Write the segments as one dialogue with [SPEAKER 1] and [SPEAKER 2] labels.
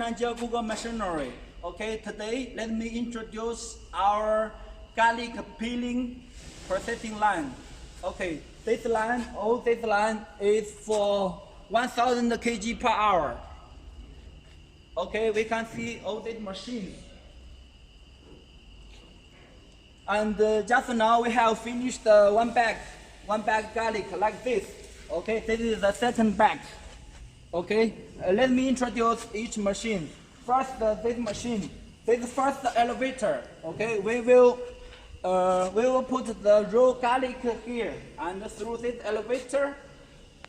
[SPEAKER 1] manager Google Machinery. Okay, today let me introduce our garlic peeling processing line. Okay, this line is for 1000 kg per hour. Okay, we can see all these machines. And just now we have finished one bag garlic like this. Okay, this is the second bag. Okay, let me introduce each machine. First, this machine, this first elevator. Okay, we will put the raw garlic here, and through this elevator,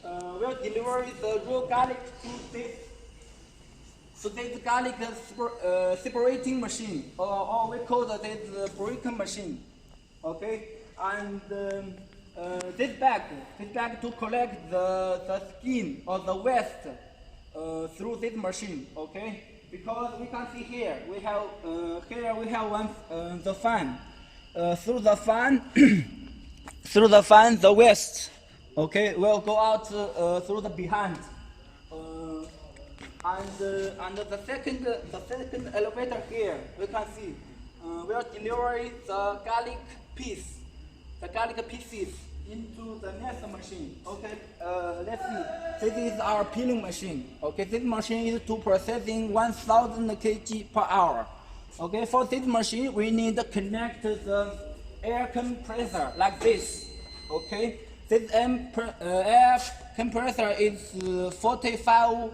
[SPEAKER 1] we'll deliver the raw garlic to this garlic separating machine, or we call this breaking machine. Okay, and this bag to collect the skin or the waste through this machine. Okay, because we can see here we have the fan. Through the fan, the waste, okay, will go out through the behind. And the second elevator here, we can see we are delivering the garlic pieces into the next machine. Okay, let's see. This is our peeling machine. Okay, this machine is to processing 1000 kg per hour. Okay, for this machine we need to connect the air compressor like this. Okay, this air compressor is 45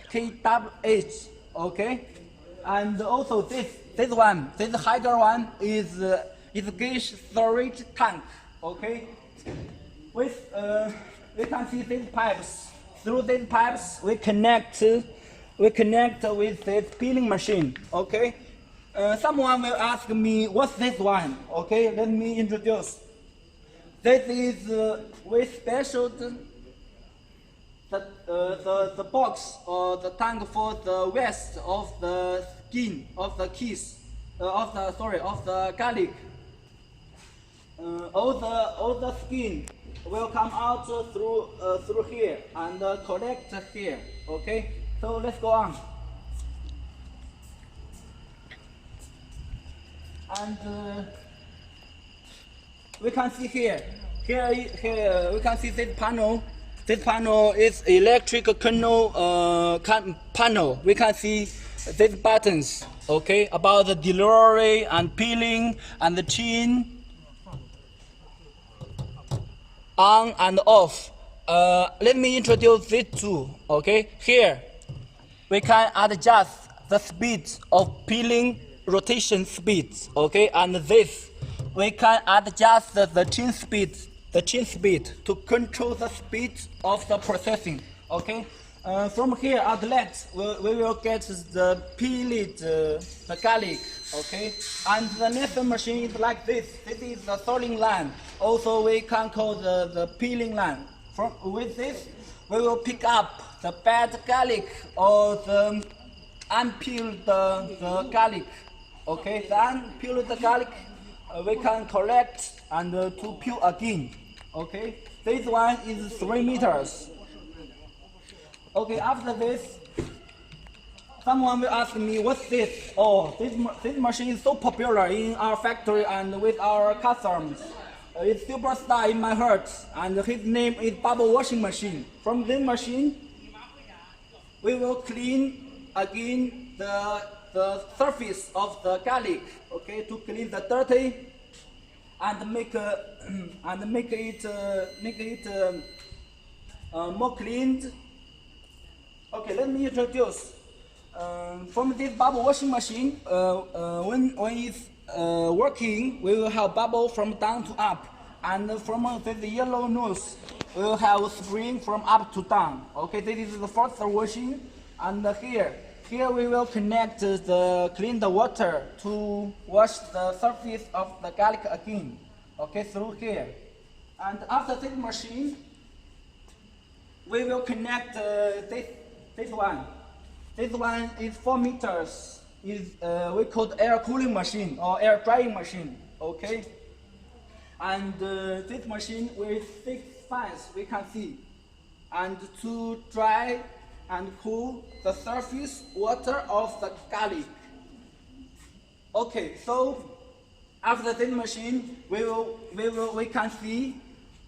[SPEAKER 1] kWh. Okay, and also this higher one is gas storage tank. Okay, with we can see these pipes. Through these pipes we connect with this peeling machine. Okay, someone will ask me what's this one. Okay, let me introduce. This is we specialed the box or the tank for the waste of the skin of the of the garlic. All the skin will come out through here and collect here. Okay, so let's go on. And we can see here we can see this panel. This panel is electric panel. We can see these buttons. Okay, about the delivery and peeling and the chin, on and off. Let me introduce these two. Okay, here we can adjust the speed of peeling rotation speed. Okay, and this we can adjust the chin speed to control the speed of the processing. Okay, from here at the left we will get the peeled the garlic. Okay, and the next machine is like this. This is the sorting line. Also we can call the peeling line. With this we will pick up the bad garlic or the unpeeled the garlic. Okay, the unpeeled garlic we can collect and to peel again. Okay, this one is 3 meters. Okay, after this, someone will ask me, what's this? Oh, this machine is so popular in our factory and with our customers. It's superstar in my heart, and his name is bubble washing machine. From this machine, we will clean again the surface of the garlic. Okay, to clean the dirty and make it more cleaned. Okay, let me introduce. From this bubble washing machine, when it's working, we will have bubble from down to up, and from the yellow nose, we will have spring from up to down. Okay, this is the first washing, and here we will connect clean the water to wash the surface of the garlic again. Okay, through here, and after this machine, we will connect this one. This one is 4 meters. Is we call air cooling machine or air drying machine. Okay, and this machine with 6 fans we can see, and to dry and cool the surface water of the garlic. Okay, so after this machine, we can see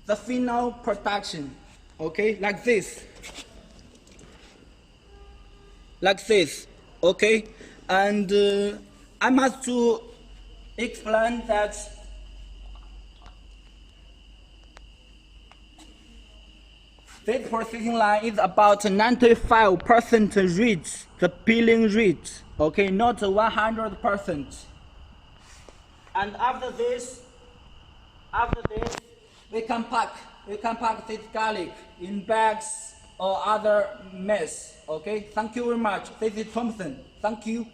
[SPEAKER 1] the final production. Okay, like this. Like this. Okay, and I must to explain that this processing line is about 95% reach the peeling rate. Okay, not 100%. And after this, we can pack this garlic in bags or other mess. Okay, thank you very much. This is Thompson. Thank you.